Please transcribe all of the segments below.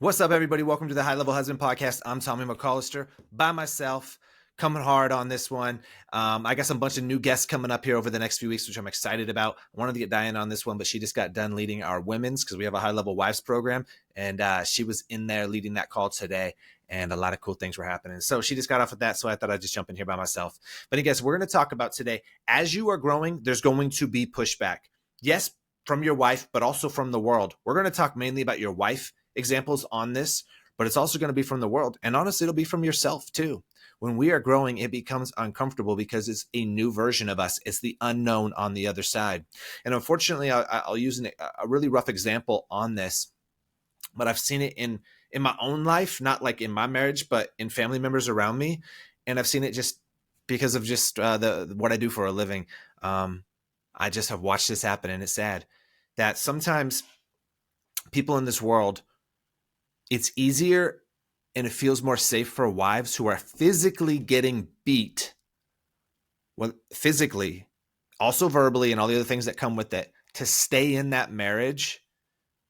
What's up, everybody? Welcome to the High Level Husband Podcast. I'm Tommy McCollister, by myself, coming hard on this one. I got some bunch of new guests coming up here over the next few weeks, which I'm excited about. I wanted to get Diane on this one, but she just got done leading our women's because we have a High Level Wives program, and she was in there leading that call today, and a lot of cool things were happening. So she just got off of that, so I thought I'd just jump in here by myself. But I guess we're going to talk about today, as you are growing, there's going to be pushback. Yes, from your wife, but also from the world. We're going to talk mainly about your wife examples on this, but it's also going to be from the world. And honestly, it'll be from yourself too. When we are growing, it becomes uncomfortable because it's a new version of us. It's the unknown on the other side. And unfortunately, I'll use a really rough example on this, but I've seen it in my own life, not like in my marriage, but in family members around me. And I've seen it just because of just what I do for a living. I just have watched this happen, and it's sad that sometimes people in this world, it's easier and it feels more safe for wives who are physically getting beat, well, physically, also verbally, and all the other things that come with it, to stay in that marriage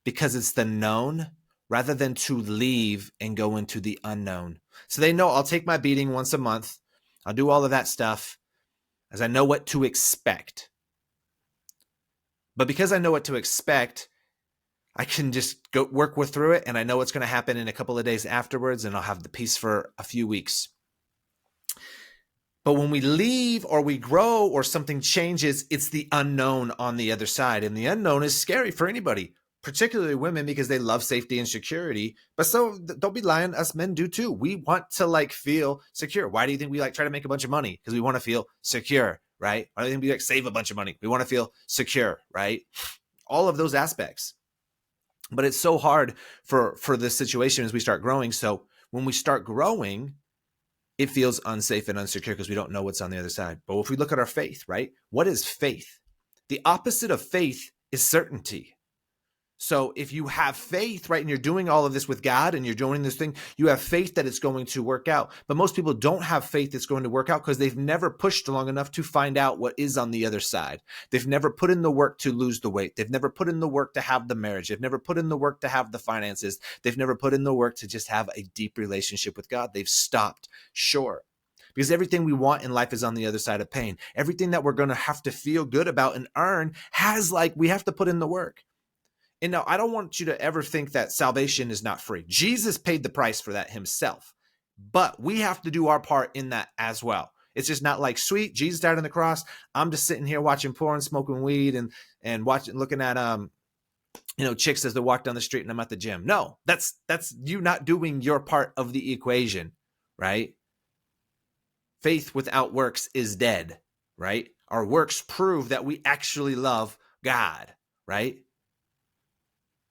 because it's the known rather than to leave and go into the unknown. So they know I'll take my beating once a month. I'll do all of that stuff as I know what to expect. But because I know what to expect, I can just go work through it, and I know what's going to happen in a couple of days afterwards, and I'll have the peace for a few weeks. But when we leave or we grow or something changes, it's the unknown on the other side. And the unknown is scary for anybody, particularly women, because they love safety and security. But so don't be lying, us men do too. We want to feel secure. Why do you think we try to make a bunch of money? Because we want to feel secure, right? Why do you think we save a bunch of money? We want to feel secure, right? All of those aspects. But it's so hard for this situation as we start growing. So when we start growing, it feels unsafe and unsecure because we don't know what's on the other side. But if we look at our faith, right? What is faith? The opposite of faith is certainty. So if you have faith, right, and you're doing all of this with God and you're doing this thing, you have faith that it's going to work out. But most people don't have faith it's going to work out because they've never pushed long enough to find out what is on the other side. They've never put in the work to lose the weight. They've never put in the work to have the marriage. They've never put in the work to have the finances. They've never put in the work to just have a deep relationship with God. They've stopped short. Because everything we want in life is on the other side of pain. Everything that we're going to have to feel good about and earn we have to put in the work. And now, I don't want you to ever think that salvation is not free. Jesus paid the price for that himself, but we have to do our part in that as well. It's just not like, sweet, Jesus died on the cross. I'm just sitting here watching porn, smoking weed, and looking at chicks as they walk down the street, and I'm at the gym. No, that's you not doing your part of the equation, right? Faith without works is dead, right? Our works prove that we actually love God, right?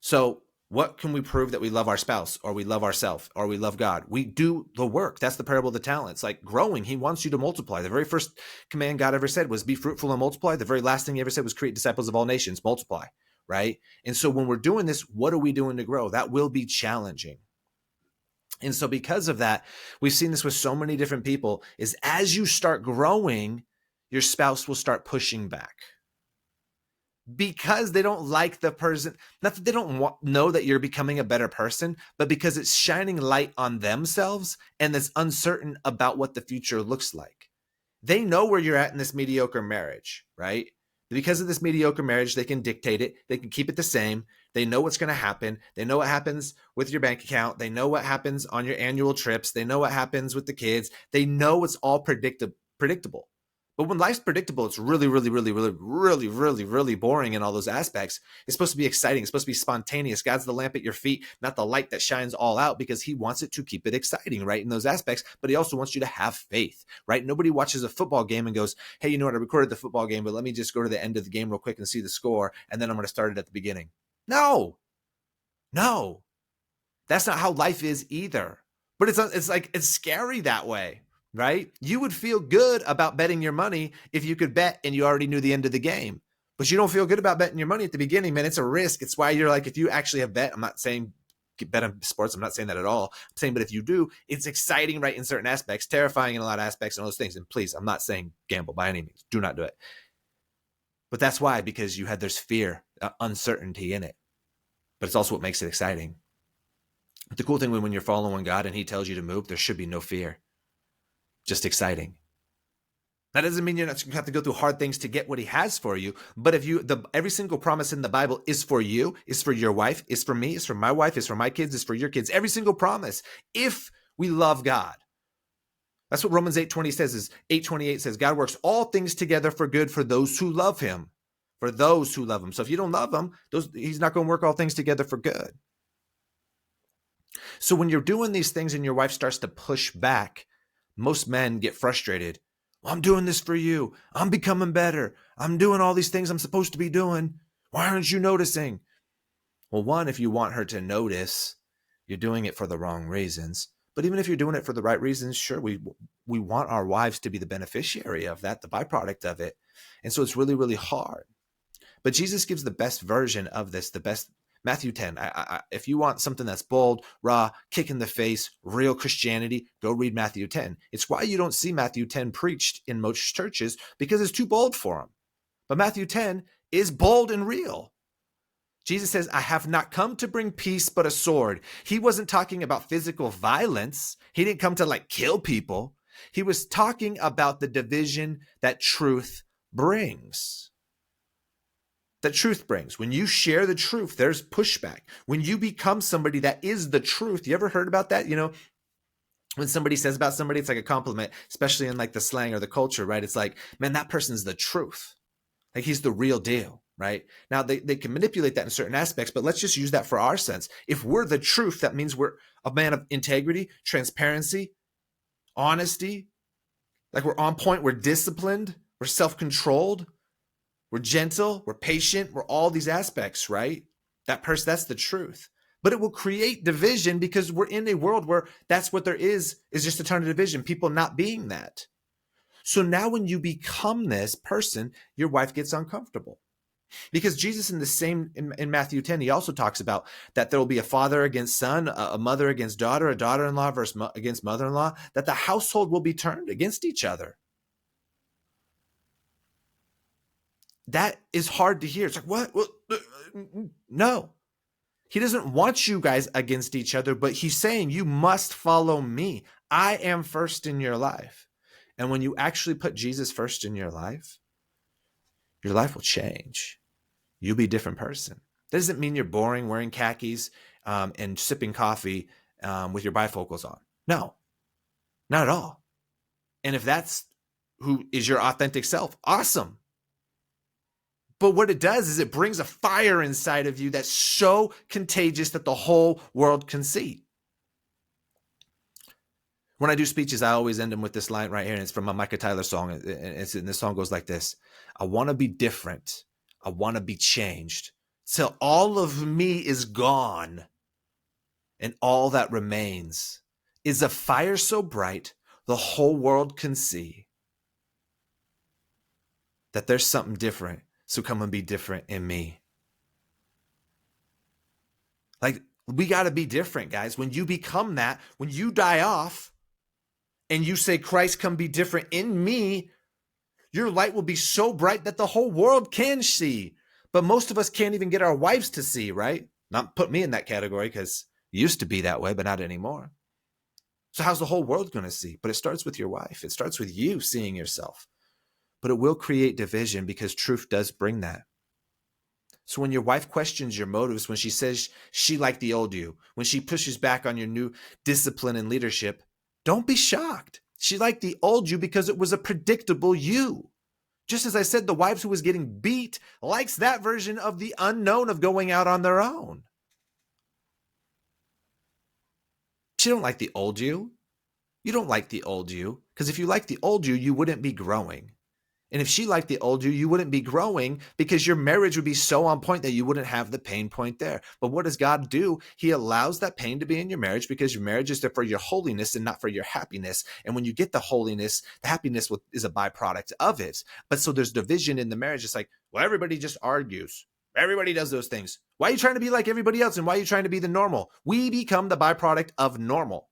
So what can we prove that we love our spouse, or we love ourselves, or we love God? We do the work. That's the parable of the talents. Like growing, he wants you to multiply. The very first command God ever said was be fruitful and multiply. The very last thing he ever said was create disciples of all nations, multiply, right? And so when we're doing this, what are we doing to grow? That will be challenging. And so because of that, we've seen this with so many different people, is as you start growing, your spouse will start pushing back. Because they don't like the person, not that they don't know that you're becoming a better person, but because it's shining light on themselves and it's uncertain about what the future looks like. They know where you're at in this mediocre marriage, right? Because of this mediocre marriage, they can dictate it. They can keep it the same. They know what's going to happen. They know what happens with your bank account. They know what happens on your annual trips. They know what happens with the kids. They know it's all predictable. But when life's predictable, it's really, really, really, really, really, really, really boring in all those aspects. It's supposed to be exciting. It's supposed to be spontaneous. God's the lamp at your feet, not the light that shines all out, because he wants it to keep it exciting, right, in those aspects. But he also wants you to have faith, right? Nobody watches a football game and goes, hey, you know what? I recorded the football game, but let me just go to the end of the game real quick and see the score, and then I'm going to start it at the beginning. No, that's not how life is either. But it's scary that way. Right? You would feel good about betting your money if you could bet and you already knew the end of the game. But you don't feel good about betting your money at the beginning, man. It's a risk. It's why you're like, if you actually have bet, I'm not saying bet on sports. I'm not saying that at all. I'm saying, but if you do, it's exciting, right, in certain aspects, terrifying in a lot of aspects and all those things. And please, I'm not saying gamble by any means. Do not do it. But that's why, because there's fear, uncertainty in it. But it's also what makes it exciting. The cool thing when you're following God and he tells you to move, there should be no fear, just exciting. That doesn't mean you're not going to have to go through hard things to get what he has for you. But if every single promise in the Bible is for you, is for your wife, is for me, is for my wife, is for my kids, is for your kids. Every single promise, if we love God. That's what Romans 8:20 says, is 8:28 says, God works all things together for good for those who love him, for those who love him. So if you don't love him, he's not going to work all things together for good. So when you're doing these things and your wife starts to push back, most men get frustrated. Well, I'm doing this for you. I'm becoming better. I'm doing all these things I'm supposed to be doing. Why aren't you noticing? Well, one, if you want her to notice, you're doing it for the wrong reasons. But even if you're doing it for the right reasons, sure, we want our wives to be the beneficiary of that, the byproduct of it. And so it's really, really hard. But Jesus gives the best version of this, the best. Matthew 10. If you want something that's bold, raw, kick in the face, real Christianity, go read Matthew 10. It's why you don't see Matthew 10 preached in most churches, because it's too bold for them. But Matthew 10 is bold and real. Jesus says, I have not come to bring peace, but a sword. He wasn't talking about physical violence. He didn't come to kill people. He was talking about the division that truth brings. That truth brings. When you share the truth, there's pushback. When you become somebody that is the truth, you ever heard about that? When somebody says about somebody, it's like a compliment, especially in the slang or the culture, right? It's like, man, that person's the truth. He's the real deal, right? Now, they can manipulate that in certain aspects, but let's just use that for our sense. If we're the truth, that means we're a man of integrity, transparency, honesty. We're on point, we're disciplined, we're self-controlled. We're gentle, we're patient, we're all these aspects, right? That's the truth. But it will create division because we're in a world where that's what there is just a ton of division, people not being that. So now when you become this person, your wife gets uncomfortable. Because Jesus in Matthew 10, he also talks about that there will be a father against son, a mother against daughter, a daughter-in-law against mother-in-law, that the household will be turned against each other. That is hard to hear. It's like, what? Well, no. He doesn't want you guys against each other, but he's saying you must follow me. I am first in your life. And when you actually put Jesus first in your life will change. You'll be a different person. That doesn't mean you're boring, wearing khakis, and sipping coffee with your bifocals on. No, not at all. And if that's who is your authentic self, awesome. But what it does is it brings a fire inside of you that's so contagious that the whole world can see. When I do speeches, I always end them with this line right here, and it's from a Micah Tyler song. And this song goes like this. I want to be different. I want to be changed till all of me is gone, and all that remains is a fire so bright the whole world can see that there's something different. So come and be different in me. We got to be different, guys. When you become that, when you die off and you say, Christ, come be different in me, your light will be so bright that the whole world can see. But most of us can't even get our wives to see, right? Not put me in that category, because it used to be that way, but not anymore. So how's the whole world going to see? But it starts with your wife. It starts with you seeing yourself. But it will create division because truth does bring that. So when your wife questions your motives, when she says she liked the old you, when she pushes back on your new discipline and leadership, don't be shocked. She liked the old you because it was a predictable you. Just as I said, the wives who was getting beat likes that version of the unknown of going out on their own. She don't like the old you. You don't like the old you, because if you like the old you, you wouldn't be growing. And if she liked the old you, you wouldn't be growing, because your marriage would be so on point that you wouldn't have the pain point there. But what does God do? He allows that pain to be in your marriage, because your marriage is there for your holiness and not for your happiness. And when you get the holiness, the happiness is a byproduct of it. But so there's division in the marriage. It's like, well, everybody just argues. Everybody does those things. Why are you trying to be like everybody else? And why are you trying to be the normal? We become the byproduct of normal.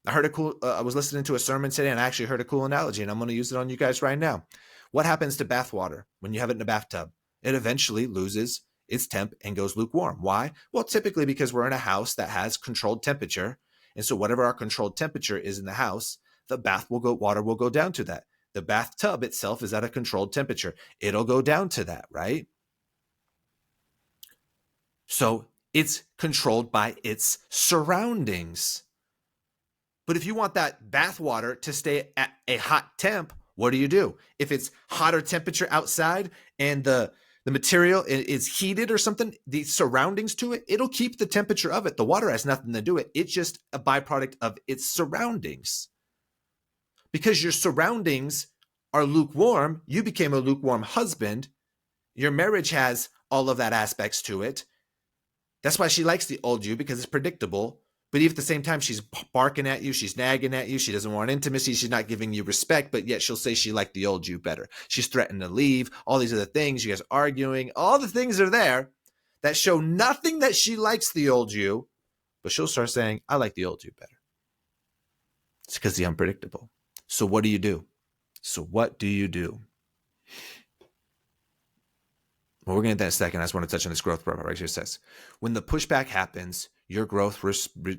I was listening to a sermon today, and I actually heard a cool analogy, and I'm going to use it on you guys right now. What happens to bath water when you have it in a bathtub? It eventually loses its temp and goes lukewarm. Why? Well, typically because we're in a house that has controlled temperature. And so whatever our controlled temperature is in the house, water will go down to that. The bathtub itself is at a controlled temperature. It'll go down to that, right? So it's controlled by its surroundings. But if you want that bath water to stay at a hot temp, what do? If it's hotter temperature outside and the material is heated or something, the surroundings to it, it'll keep the temperature of it. The water has nothing to do with it. It's just a byproduct of its surroundings. Because your surroundings are lukewarm, you became a lukewarm husband. Your marriage has all of that aspects to it. That's why she likes the old you, because it's predictable. But even at the same time, she's barking at you. She's nagging at you. She doesn't want intimacy. She's not giving you respect, but yet she'll say she liked the old you better. She's threatening to leave. All these other things. You guys arguing. All the things are there that show nothing that she likes the old you, but she'll start saying, I like the old you better. It's because the unpredictable. So what do? Well, we're going to get that in a second. I just want to touch on this growth part right here. It says, when the pushback happens, your growth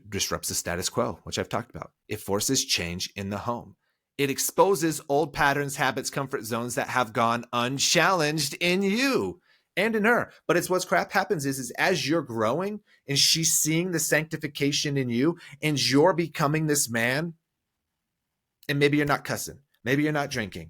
disrupts the status quo, which I've talked about. It forces change in the home. It exposes old patterns, habits, comfort zones that have gone unchallenged in you and in her. But it's what's crap happens is as you're growing and she's seeing the sanctification in you and you're becoming this man, and maybe you're not cussing, maybe you're not drinking,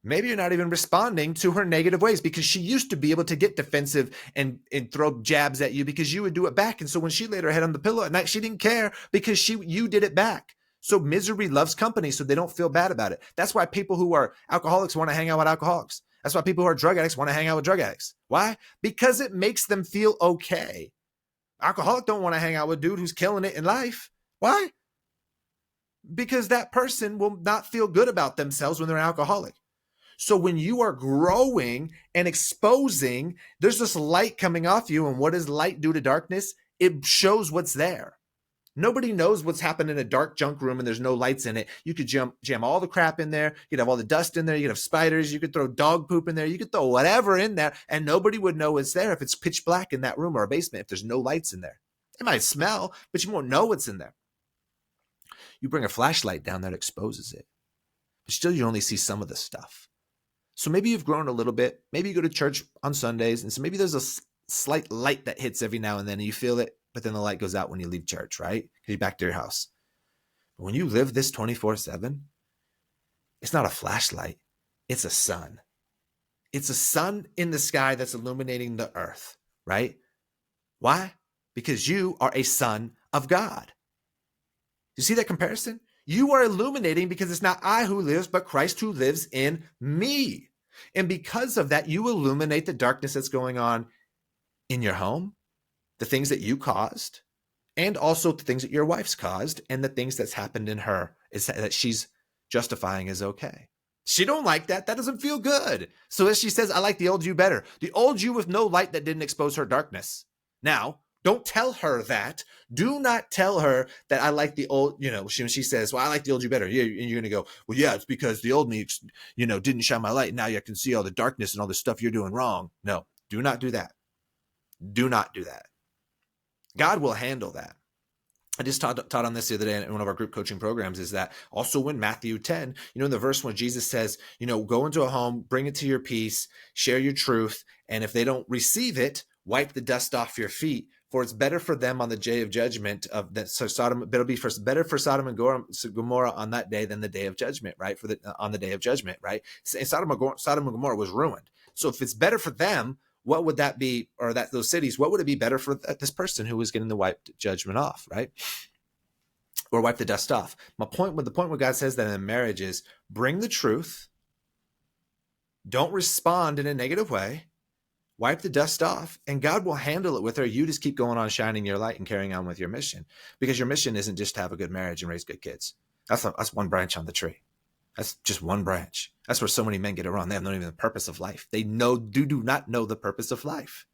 maybe you're not even responding to her negative ways, because she used to be able to get defensive and throw jabs at you because you would do it back. And so when she laid her head on the pillow at night, she didn't care because you did it back. So misery loves company, so they don't feel bad about it. That's why people who are alcoholics want to hang out with alcoholics. That's why people who are drug addicts want to hang out with drug addicts. Why? Because it makes them feel okay. Alcoholic don't want to hang out with a dude who's killing it in life. Why? Because that person will not feel good about themselves when they're an alcoholic. So when you are growing and exposing, there's this light coming off you. And what does light do to darkness? It shows what's there. Nobody knows what's happened in a dark junk room and there's no lights in it. You could jam all the crap in there. You could have all the dust in there. You could have spiders. You could throw dog poop in there. You could throw whatever in there and nobody would know it's there if it's pitch black in that room or a basement, if there's no lights in there. It might smell, but you won't know what's in there. You bring a flashlight down that exposes it. But still, you only see some of the stuff. So maybe you've grown a little bit. Maybe you go to church on Sundays, and so maybe there's a slight light that hits every now and then, and you feel it, but then the light goes out when you leave church, right? You're back to your house. But when you live this 24/7, it's not a flashlight. It's a sun. It's a sun in the sky that's illuminating the earth, right? Why? Because you are a son of God. You see that comparison? You are illuminating because it's not I who lives, but Christ who lives in me. And because of that, you illuminate the darkness that's going on in your home, the things that you caused, and also the things that your wife's caused, and the things that's happened in her is that she's justifying as okay. She don't like that. That doesn't feel good. So as she says, I like the old you better. The old you with no light that didn't expose her darkness. Now, don't tell her that. Do not tell her that I like the old, when she says, well, I like the old you better. Yeah, and you're going to go, well, yeah, it's because the old me, didn't shine my light. Now you can see all the darkness and all the stuff you're doing wrong. No, do not do that. Do not do that. God will handle that. I just taught on this the other day in one of our group coaching programs, is that also in Matthew 10, in the verse when Jesus says, go into a home, bring it to your peace, share your truth. And if they don't receive it, wipe the dust off your feet. For it's better for them on the day of judgment it'll be better for Sodom and Gomorrah on that day than the day of judgment, right? On the day of judgment, right? Sodom and Gomorrah was ruined. So if it's better for them, what would that be? Or those cities, what would it be better for this person who was getting the wiped judgment off, right? Or wipe the dust off. The point where God says that in marriage is bring the truth, don't respond in a negative way, wipe the dust off, and God will handle it with her. You just keep going on shining your light and carrying on with your mission, because your mission isn't just to have a good marriage and raise good kids. That's one branch on the tree. That's just one branch. That's where so many men get it wrong. They have not even the purpose of life. They do not know the purpose of life.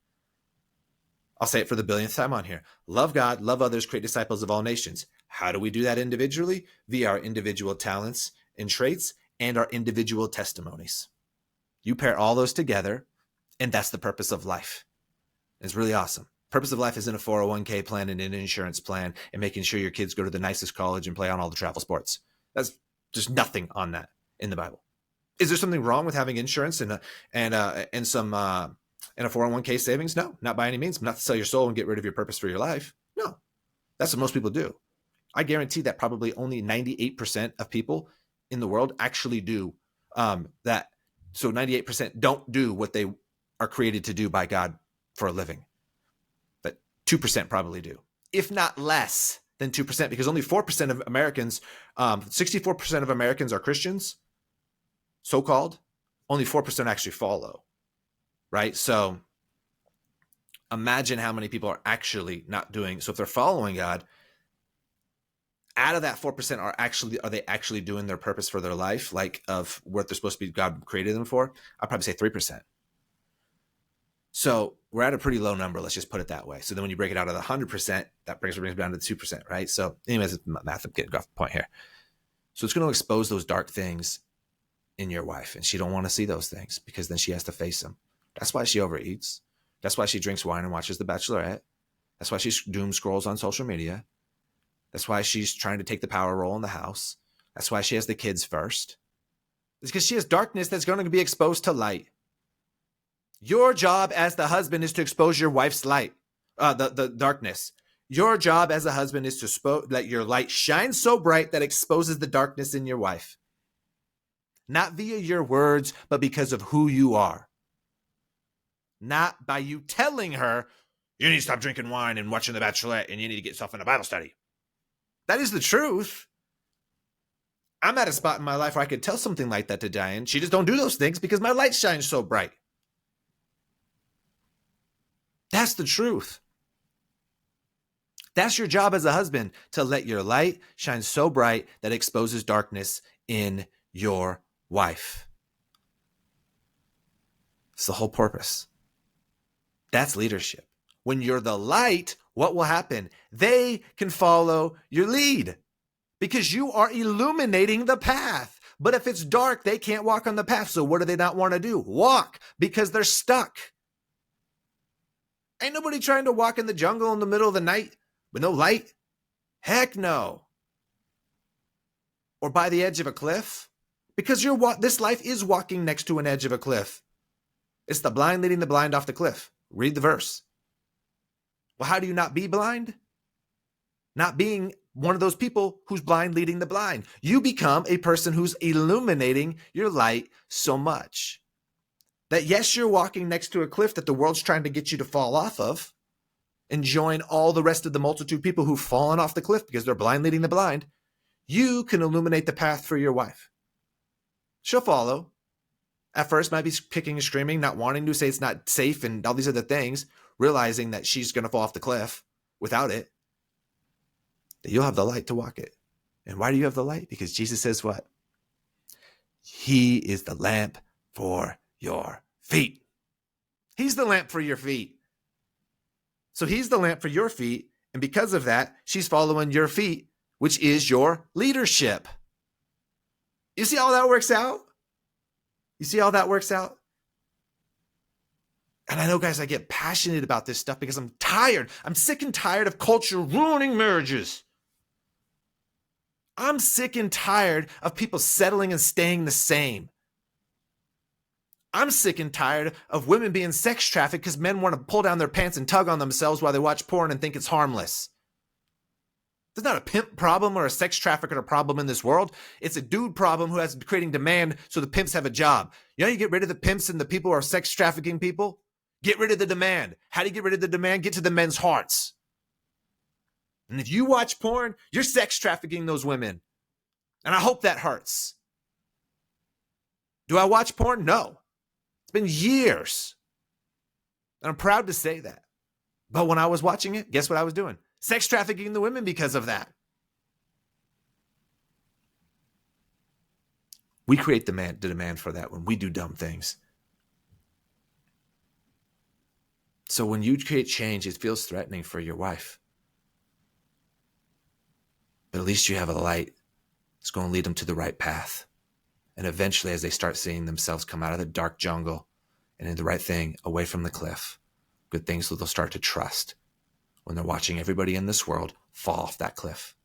I'll say it for the billionth time on here. Love God, love others, create disciples of all nations. How do we do that individually? Via our individual talents and traits and our individual testimonies. You pair all those together, and that's the purpose of life. It's really awesome. Purpose of life is in a 401k plan and an insurance plan and making sure your kids go to the nicest college and play on all the travel sports. That's just nothing on that in the Bible. Is there something wrong with having insurance and some and a 401k savings? No, not by any means. Not to sell your soul and get rid of your purpose for your life. No, that's what most people do. I guarantee that probably only 98% of people in the world actually do that. So 98% don't do what they are created to do by God for a living. But 2% probably do, if not less than 2%, because only 4% of Americans, 64% of Americans are Christians, so-called. Only 4% actually follow, right? So imagine how many people are actually not doing. So if they're following God, out of that 4% are they actually doing their purpose for their life, like of what they're supposed to be, God created them for? I'd probably say 3%. So we're at a pretty low number. Let's just put it that way. So then when you break it out of the 100%, that brings it down to 2%, right? So anyways, math, I'm getting off the point here. So it's going to expose those dark things in your wife, and she don't want to see those things because then she has to face them. That's why she overeats. That's why she drinks wine and watches The Bachelorette. That's why she doom scrolls on social media. That's why she's trying to take the power role in the house. That's why she has the kids first. It's because she has darkness that's going to be exposed to light. Your job as the husband is to expose your wife's light, the darkness. Your job as a husband is to let your light shine so bright that exposes the darkness in your wife. Not via your words, but because of who you are. Not by you telling her, you need to stop drinking wine and watching The Bachelorette and you need to get yourself in a Bible study. That is the truth. I'm at a spot in my life where I could tell something like that to Diane. She just don't do those things because my light shines so bright. That's the truth. That's your job as a husband, to let your light shine so bright that it exposes darkness in your wife. It's the whole purpose. That's leadership. When you're the light, what will happen? They can follow your lead because you are illuminating the path. But if it's dark, they can't walk on the path. So what do they not want to do? Walk, because they're stuck. Ain't nobody trying to walk in the jungle in the middle of the night with no light. Heck no. Or by the edge of a cliff. Because this life is walking next to an edge of a cliff. It's the blind leading the blind off the cliff. Read the verse. Well, how do you not be blind? Not being one of those people who's blind leading the blind. You become a person who's illuminating your light so much that yes, you're walking next to a cliff that the world's trying to get you to fall off of and join all the rest of the multitude of people who've fallen off the cliff because they're blind leading the blind. You can illuminate the path for your wife. She'll follow. At first, might be kicking and screaming, not wanting to, say it's not safe and all these other things, realizing that she's going to fall off the cliff without it. That you'll have the light to walk it. And why do you have the light? Because Jesus says what? He is the lamp for your feet. He's the lamp for your feet. So he's the lamp for your feet. And because of that, she's following your feet, which is your leadership. You see how that works out? You see how that works out? And I know, guys, I get passionate about this stuff because I'm tired. I'm sick and tired of culture ruining marriages. I'm sick and tired of people settling and staying the same. I'm sick and tired of women being sex trafficked because men want to pull down their pants and tug on themselves while they watch porn and think it's harmless. There's not a pimp problem or a sex trafficker problem in this world. It's a dude problem who has creating demand so the pimps have a job. You know, you get rid of the pimps and the people who are sex trafficking people? Get rid of the demand. How do you get rid of the demand? Get to the men's hearts. And if you watch porn, you're sex trafficking those women. And I hope that hurts. Do I watch porn? No. It's been years. And I'm proud to say that. But when I was watching it, guess what I was doing? Sex trafficking the women because of that. We create the demand for that when we do dumb things. So when you create change, it feels threatening for your wife. But at least you have a light. It's going to lead them to the right path. And eventually, as they start seeing themselves come out of the dark jungle and into the right thing, away from the cliff, good things, so they'll start to trust when they're watching everybody in this world fall off that cliff.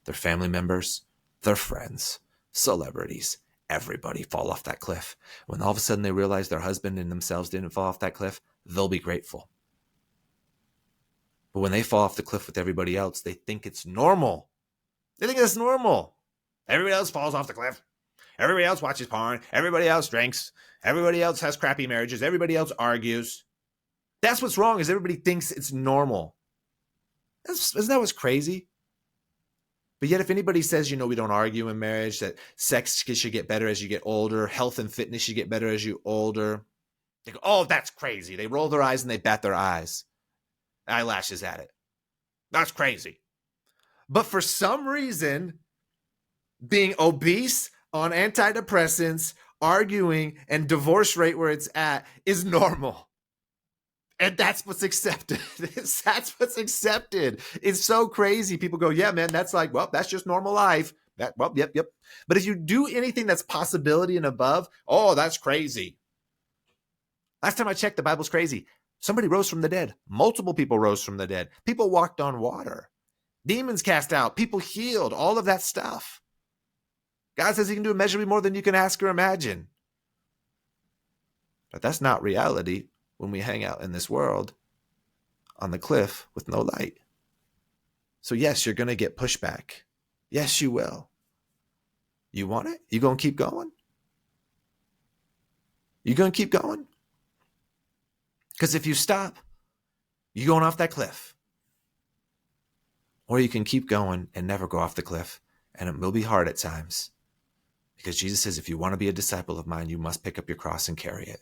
Their family members, their friends, celebrities, everybody fall off that cliff. When all of a sudden they realize their husband and themselves didn't fall off that cliff, they'll be grateful. But when they fall off the cliff with everybody else, they think it's normal. They think it's normal. Everybody else falls off the cliff. Everybody else watches porn. Everybody else drinks. Everybody else has crappy marriages. Everybody else argues. That's what's wrong, is everybody thinks it's normal. Isn't that what's crazy? But yet if anybody says, we don't argue in marriage, that sex should get better as you get older, health and fitness should get better as you older, they go, oh, that's crazy. They roll their eyes and they bat their eyelashes at it. That's crazy. But for some reason, being obese on antidepressants, arguing, and divorce rate where it's at is normal. And that's what's accepted. That's what's accepted. It's so crazy. People go, yeah, man, that's that's just normal life. Yep. But if you do anything that's possibility and above, oh, that's crazy. Last time I checked, the Bible's crazy. Somebody rose from the dead. Multiple people rose from the dead. People walked on water. Demons cast out. People healed. All of that stuff. God says he can do immeasurably more than you can ask or imagine. But that's not reality when we hang out in this world on the cliff with no light. So yes, you're going to get pushback. Yes, you will. You want it? You going to keep going? You going to keep going? Because if you stop, you're going off that cliff. Or you can keep going and never go off the cliff. And it will be hard at times. Because Jesus says, if you want to be a disciple of mine, you must pick up your cross and carry it.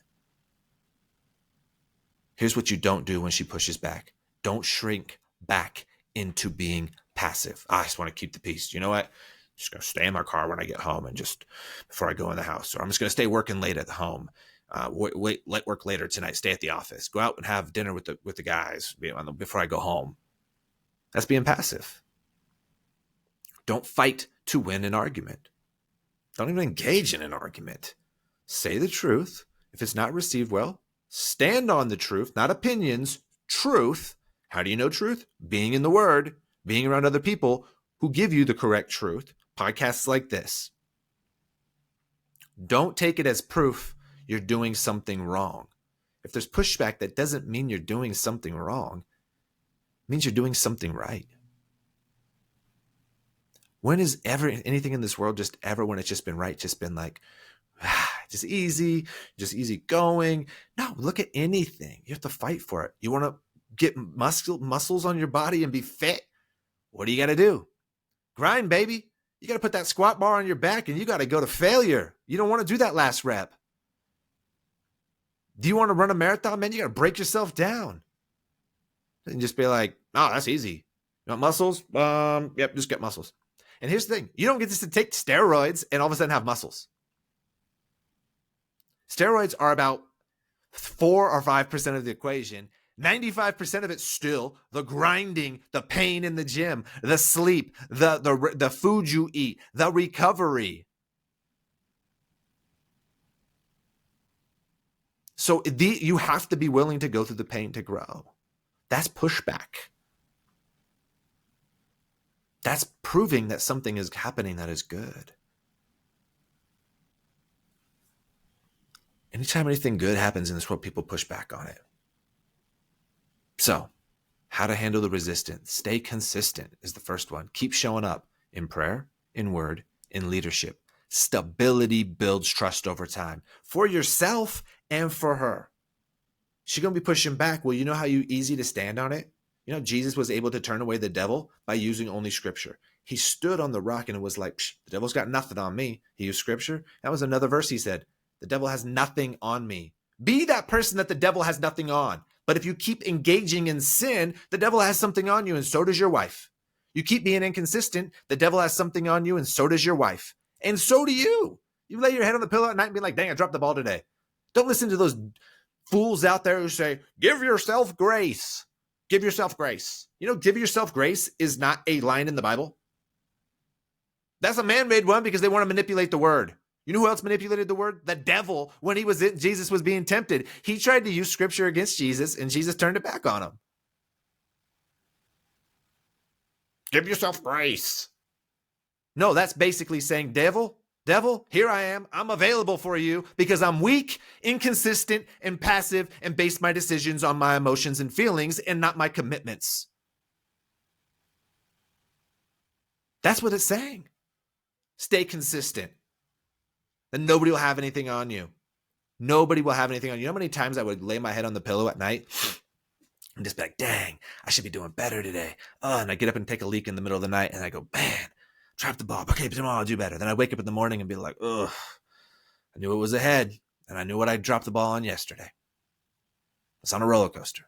Here's what you don't do when she pushes back. Don't shrink back into being passive. I just want to keep the peace. You know what? I'm just going to stay in my car when I get home and just before I go in the house. Or I'm just going to stay working late at home. Wait, work later tonight. Stay at the office. Go out and have dinner with the guys before I go home. That's being passive. Don't fight to win an argument. Don't even engage in an argument. Say the truth. If it's not received well, stand on the truth, not opinions, truth. How do you know truth? Being in the Word, being around other people who give you the correct truth. Podcasts like this. Don't take it as proof you're doing something wrong. If there's pushback, that doesn't mean you're doing something wrong. It means you're doing something right. When is ever anything in this world just ever when it's just been right, just been just easy going? No, look at anything. You have to fight for it. You want to get muscles on your body and be fit? What do you got to do? Grind, baby. You got to put that squat bar on your back and you got to go to failure. You don't want to do that last rep. Do you want to run a marathon, man? You got to break yourself down. And just be like, oh, that's easy. You want muscles? Yep, just get muscles. And here's the thing. You don't get to take steroids and all of a sudden have muscles. Steroids are about 4 or 5% of the equation. 95% of it's still the grinding, the pain in the gym, the sleep, the food you eat, the recovery. So you have to be willing to go through the pain to grow. That's pushback. That's proving that something is happening that is good. Anytime anything good happens in this world, people push back on it. So, how to handle the resistance. Stay consistent is the first one. Keep showing up in prayer, in word, in leadership. Stability builds trust over time for yourself and for her. She's going to be pushing back. Well, you know how easy to stand on it? You know, Jesus was able to turn away the devil by using only scripture. He stood on the rock and it was like, the devil's got nothing on me. He used scripture. That was another verse he said, the devil has nothing on me. Be that person that the devil has nothing on. But if you keep engaging in sin, the devil has something on you and so does your wife. You keep being inconsistent, the devil has something on you and so does your wife. And so do you. You lay your head on the pillow at night and be like, dang, I dropped the ball today. Don't listen to those fools out there who say, give yourself grace. Give yourself grace. You know, give yourself grace is not a line in the Bible. That's a man-made one because they want to manipulate the word. You know who else manipulated the word? The devil. When Jesus was being tempted, he tried to use scripture against Jesus, and Jesus turned it back on him. Give yourself grace. No, that's basically saying, devil, here I am. I'm available for you because I'm weak, inconsistent, and passive, and base my decisions on my emotions and feelings and not my commitments. That's what it's saying. Stay consistent. Then nobody will have anything on you. Nobody will have anything on you. You know how many times I would lay my head on the pillow at night and just be like, dang, I should be doing better today. Oh, and I get up and take a leak in the middle of the night and I go, man, drop the ball. Okay, but tomorrow I'll do better. Then I wake up in the morning and be like, ugh, I knew it was ahead and I knew what I dropped the ball on yesterday. It's on a roller coaster.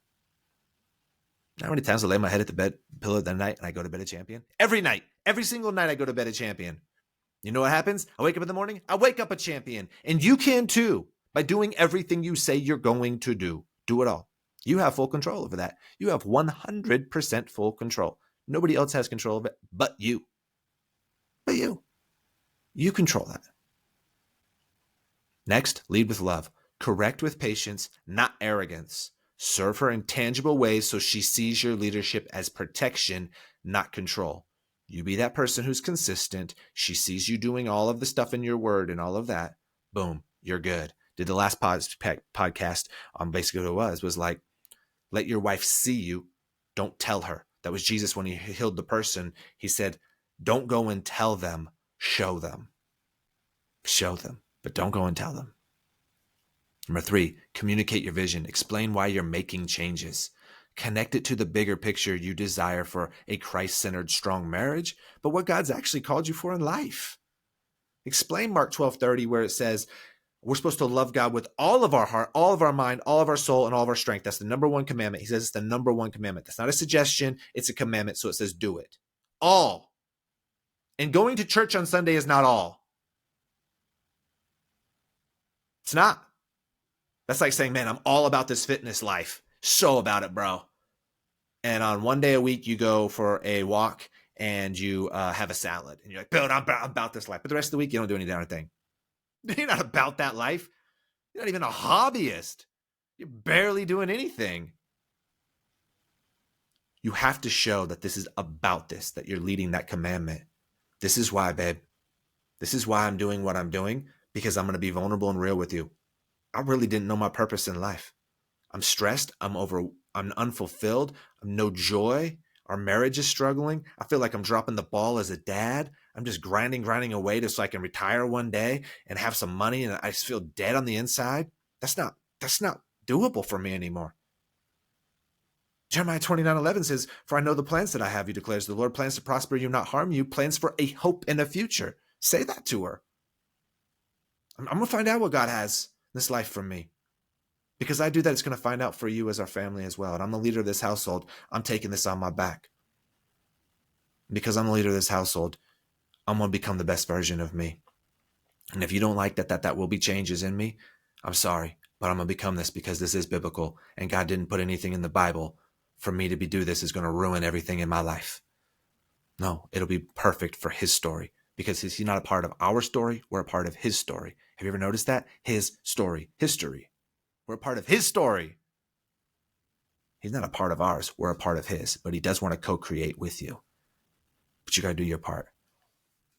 You know how many times I lay my head at the pillow that night and I go to bed a champion? Every night. Every single night I go to bed a champion. You know what happens? I wake up in the morning, I wake up a champion. And you can too, by doing everything you say you're going to do. Do it all. You have full control over that. You have 100% full control. Nobody else has control of it but you. But you. You control that. Next, lead with love. Correct with patience, not arrogance. Serve her in tangible ways so she sees your leadership as protection, not control. You be that person who's consistent. She sees you doing all of the stuff in your word and all of that. Boom, you're good. Did the last podcast on basically what it was like, let your wife see you. Don't tell her. That was Jesus when he healed the person. He said, don't go and tell them, show them. Show them, but don't go and tell them. Number 3, communicate your vision. Explain why you're making changes. Connect it to the bigger picture you desire for a Christ-centered, strong marriage, but what God's actually called you for in life. Explain Mark 12:30, where it says we're supposed to love God with all of our heart, all of our mind, all of our soul, and all of our strength. That's the number one commandment. He says it's the number one commandment. That's not a suggestion. It's a commandment, so it says do it. All. And going to church on Sunday is not all. It's not. That's like saying, man, I'm all about this fitness life. So about it, bro. And on one day a week, you go for a walk and you have a salad. And you're like, Bill, I'm about this life. But the rest of the week, you don't do any darn thing. You're not about that life. You're not even a hobbyist. You're barely doing anything. You have to show that this is about this, that you're leading that commandment. This is why, babe. This is why I'm doing what I'm doing, because I'm going to be vulnerable and real with you. I really didn't know my purpose in life. I'm stressed. I'm unfulfilled. I'm no joy. Our marriage is struggling. I feel like I'm dropping the ball as a dad. I'm just grinding away just so I can retire one day and have some money, and I just feel dead on the inside. That's not doable for me anymore. Jeremiah 29:11 says, for I know the plans that I have, you declares the Lord, plans to prosper you, not harm you, plans for a hope and a future. Say that to her. I'm going to find out what God has in this life for me. Because I do that, it's going to find out for you as our family as well. And I'm the leader of this household. I'm taking this on my back. Because I'm the leader of this household, I'm going to become the best version of me. And if you don't like that will be changes in me, I'm sorry. But I'm going to become this because this is biblical. And God didn't put anything in the Bible for me to do this is going to ruin everything in my life. No, it'll be perfect for his story. Because he's not a part of our story. We're a part of his story. Have you ever noticed that? His story. History. We're a part of his story. He's not a part of ours. We're a part of his. But he does want to co-create with you. But you got to do your part.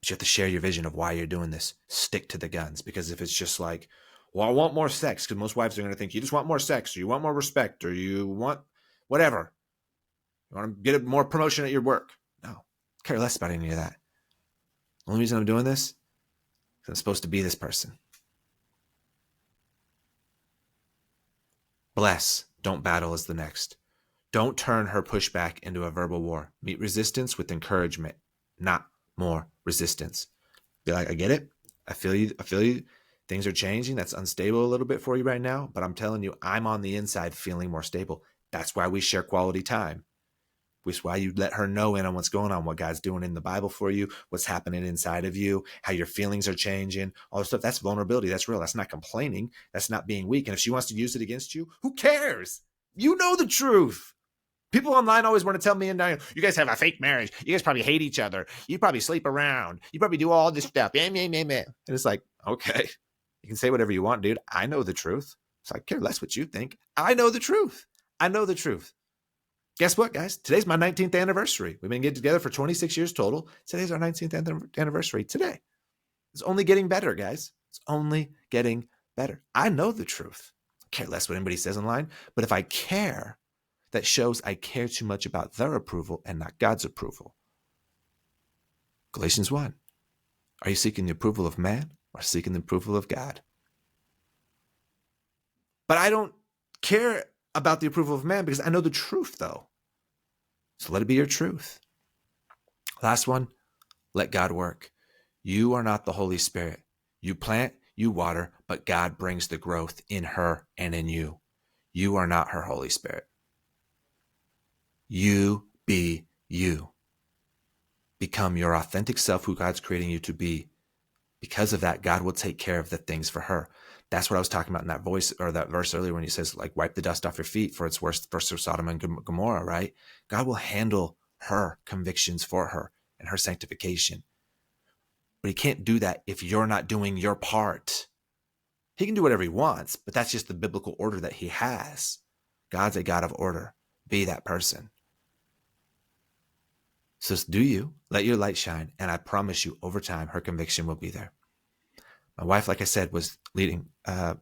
But you have to share your vision of why you're doing this. Stick to the guns. Because if it's just like, well, I want more sex. Because most wives are going to think you just want more sex. Or you want more respect. Or you want whatever. You want to get more promotion at your work. No. I care less about any of that. The only reason I'm doing this is I'm supposed to be this person. Bless, don't battle is the next. Don't turn her pushback into a verbal war. Meet resistance with encouragement, not more resistance. Be like, I get it. I feel you. Things are changing. That's unstable a little bit for you right now. But I'm telling you, I'm on the inside feeling more stable. That's why we share quality time. Which is why you let her know in on what's going on, what God's doing in the Bible for you, what's happening inside of you, how your feelings are changing, all this stuff. That's vulnerability. That's real. That's not complaining. That's not being weak. And if she wants to use it against you, who cares? You know the truth. People online always want to tell me and Diane, you guys have a fake marriage. You guys probably hate each other. You probably sleep around. You probably do all this stuff. And it's like, Okay. You can say whatever you want, dude. I know the truth. So I care less what you think. I know the truth. I know the truth. Guess what, guys? Today's my 19th anniversary. We've been getting together for 26 years total. Today's our 19th anniversary. Today. It's only getting better, guys. It's only getting better. I know the truth. I care less what anybody says online. But if I care, that shows I care too much about their approval and not God's approval. Galatians 1. Are you seeking the approval of man or seeking the approval of God? But I don't care about the approval of man because I know the truth, though. So let it be your truth. Last one, let God work. You are not the Holy Spirit. You plant, you water, but God brings the growth in her and in you. You are not her Holy Spirit. You be you. Become your authentic self, who God's creating you to be. Because of that, God will take care of the things for her. That's what I was talking about in that voice or that verse earlier when he says, like, wipe the dust off your feet, for it's worse for Sodom and Gomorrah, right? God will handle her convictions for her and her sanctification. But he can't do that if you're not doing your part. He can do whatever he wants, but that's just the biblical order that he has. God's a God of order. Be that person. So do you, let your light shine, and I promise you, over time, her conviction will be there. My wife, like I said, was leading, I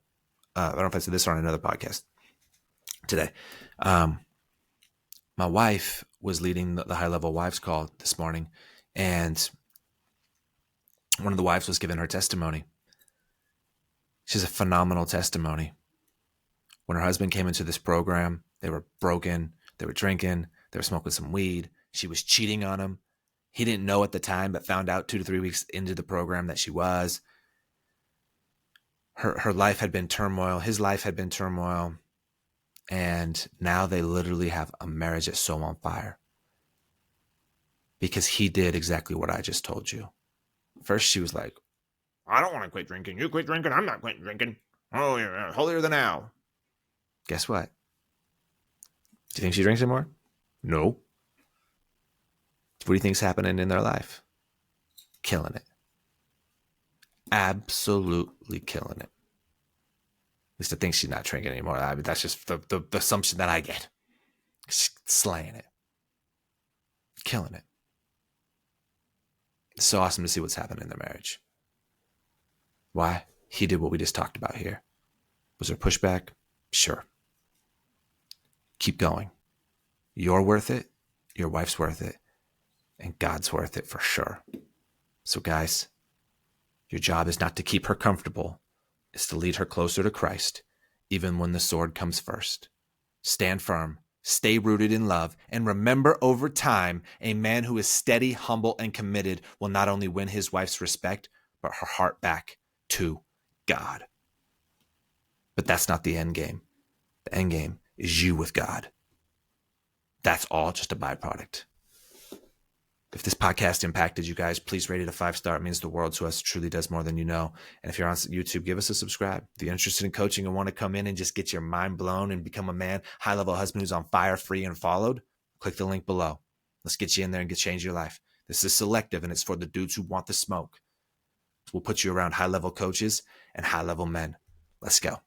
don't know if I said this on another podcast today. My wife was leading the High Level Wives Call this morning, and one of the wives was giving her testimony. She has a phenomenal testimony. When her husband came into this program, they were broken, they were drinking, they were smoking some weed. She was cheating on him. He didn't know at the time, but found out 2 to 3 weeks into the program that she was. Her life had been turmoil. His life had been turmoil. And now they literally have a marriage that's so on fire. Because he did exactly what I just told you. First, she was like, I don't want to quit drinking. You quit drinking. I'm not quitting drinking. Oh, you're holier than thou. Guess what? Do you think she drinks anymore? No. What do you think's happening in their life? Killing it. Absolutely killing it. At least I think she's not drinking anymore. I mean, that's just the assumption that I get. She's slaying it. Killing it. It's so awesome to see what's happening in their marriage. Why? He did what we just talked about here. Was there pushback? Sure. Keep going. You're worth it. Your wife's worth it. And God's worth it for sure. So guys, your job is not to keep her comfortable. It's to lead her closer to Christ, even when the sword comes first. Stand firm, stay rooted in love, and remember, over time, a man who is steady, humble, and committed will not only win his wife's respect, but her heart back to God. But that's not the end game. The end game is you with God. That's all just a byproduct. If this podcast impacted you guys, please rate it a 5-star. It means the world to us. It truly does more than you know. And if you're on YouTube, give us a subscribe. If you're interested in coaching and want to come in and just get your mind blown and become a man, high-level husband who's on fire, free, and followed, click the link below. Let's get you in there and change your life. This is selective, and it's for the dudes who want the smoke. We'll put you around high-level coaches and high-level men. Let's go.